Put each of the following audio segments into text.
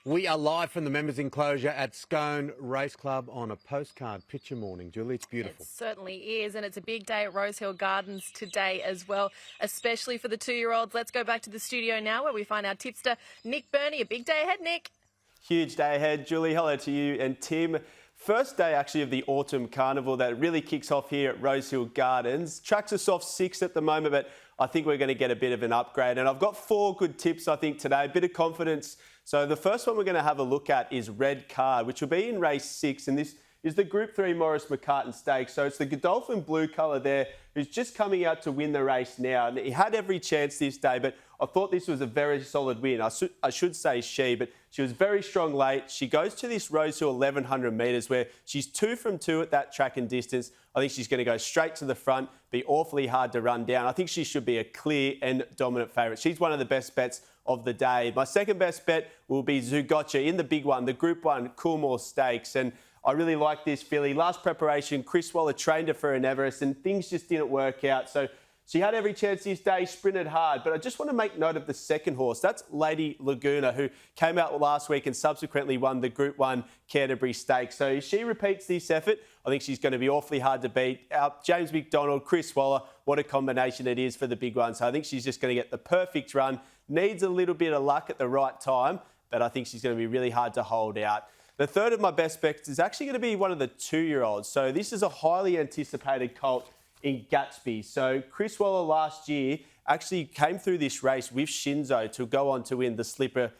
We are live from the members' enclosure at Scone Race Club on a postcard picture morning. Julie, it's beautiful. It certainly is, and it's a big day at Rosehill Gardens today as well, especially for the 2-year-olds. Let's go back to the studio now where we find our tipster, Nick Berney. A big day ahead, Nick. Huge day ahead. Julie, hello to you and Tim. First day actually of the Autumn Carnival that really kicks off here at Rosehill Gardens. Tracks are soft 6 at the moment, but I think we're going to get a bit of an upgrade. And I've got 4 good tips, I think, today. A bit of confidence. So the first one we're going to have a look at is Red Card, which will be in race 6. And this is the Group 3 Maurice McCartan Stakes. So it's the Godolphin blue colour there who's just coming out to win the race now. And he had every chance this day, but I thought this was a very solid win. I should say she, but she was very strong late. She goes to this Rosehill 1,100 metres where she's 2 from 2 at that track and distance. I think she's going to go straight to the front, be awfully hard to run down. I think she should be a clear and dominant favourite. She's one of the best bets of the day. My second best bet will be Zugotcha in the big one, the Group 1 Coolmore Stakes. And I really like this filly. Last preparation, Chris Waller trained her for an Everest and things just didn't work out. So she had every chance this day, sprinted hard. But I just want to make note of the second horse. That's Lady Laguna, who came out last week and subsequently won the Group 1 Canterbury Stakes. So if she repeats this effort, I think she's going to be awfully hard to beat. James McDonald, Chris Waller, what a combination it is for the big one. So I think she's just going to get the perfect run. Needs a little bit of luck at the right time, but I think she's going to be really hard to hold out. The third of my best bets is actually going to be one of the 2-year-olds. So this is a highly anticipated colt in Gatsby. So Chris Waller last year actually came through this race with Shinzo to go on to win the Slipper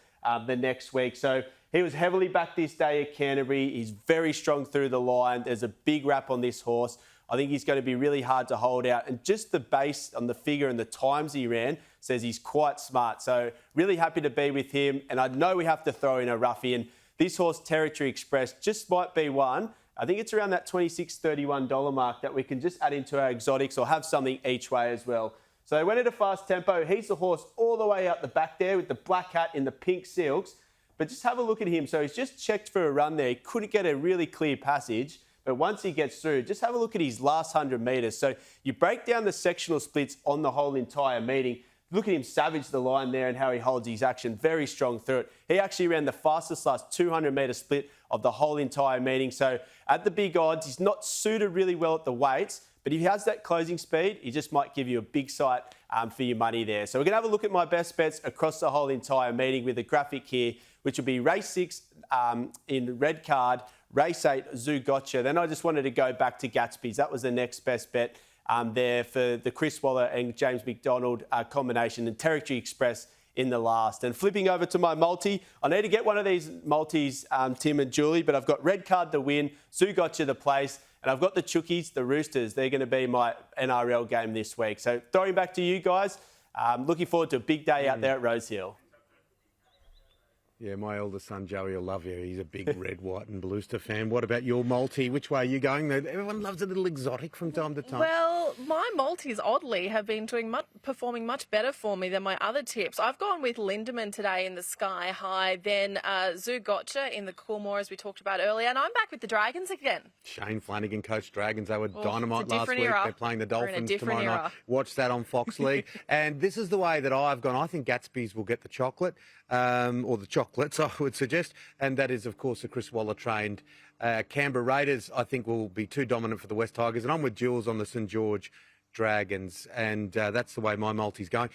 the next week. So he was heavily backed this day at Canterbury. He's very strong through the line. There's a big wrap on this horse. I think he's going to be really hard to hold out. And just the base on the figure and the times he ran says he's quite smart. So really happy to be with him. And I know we have to throw in a ruffian. This horse, Territory Express, just might be one. I think it's around that $26, $31 mark that we can just add into our exotics or have something each way as well. So they went at a fast tempo. He's the horse all the way out the back there with the black hat in the pink silks. But just have a look at him. So he's just checked for a run there. He couldn't get a really clear passage. But once he gets through, just have a look at his last 100 metres. So you break down the sectional splits on the whole entire meeting. Look at him savage the line there and how he holds his action. Very strong through it. He actually ran the fastest last 200-metre split of the whole entire meeting. So at the big odds, he's not suited really well at the weights. But if he has that closing speed, he just might give you a big sight for your money there. So we're going to have a look at my best bets across the whole entire meeting with a graphic here, which will be race 6 in Red Card, race 8, Zugotcha. Then I just wanted to go back to Gatsby's. That was the next best bet there for the Chris Waller and James McDonald combination, and Territory Express in the last. And flipping over to my multi, I need to get one of these multis, Tim and Julie, but I've got Red Card the win, Zugotcha the place, and I've got the Chookies, the Roosters. They're going to be my NRL game this week. So throwing back to you guys, looking forward to a big day out there at Rosehill. Yeah, my eldest son, Joey, will love you. He's a big red, white and Bluester fan. What about your multi? Which way are you going? Everyone loves a little exotic from time to time. Well, my multis, oddly, have been performing much better for me than my other tips. I've gone with Lindemann today in the Sky High, then Zugotcha in the Coolmore, as we talked about earlier, and I'm back with the Dragons again. Shane Flanagan coached Dragons. They were dynamite last week. Era. They're playing the Dolphins tomorrow era. night. Watch that on Fox League. And this is the way that I've gone. I think Gatsby's will get the chocolate, or the chocolates, I would suggest. And that is, of course, the Chris Waller trained Canberra Raiders, I think, will be too dominant for the West Tigers. And I'm with Jules on the St George Dragons. And that's the way my multi's going.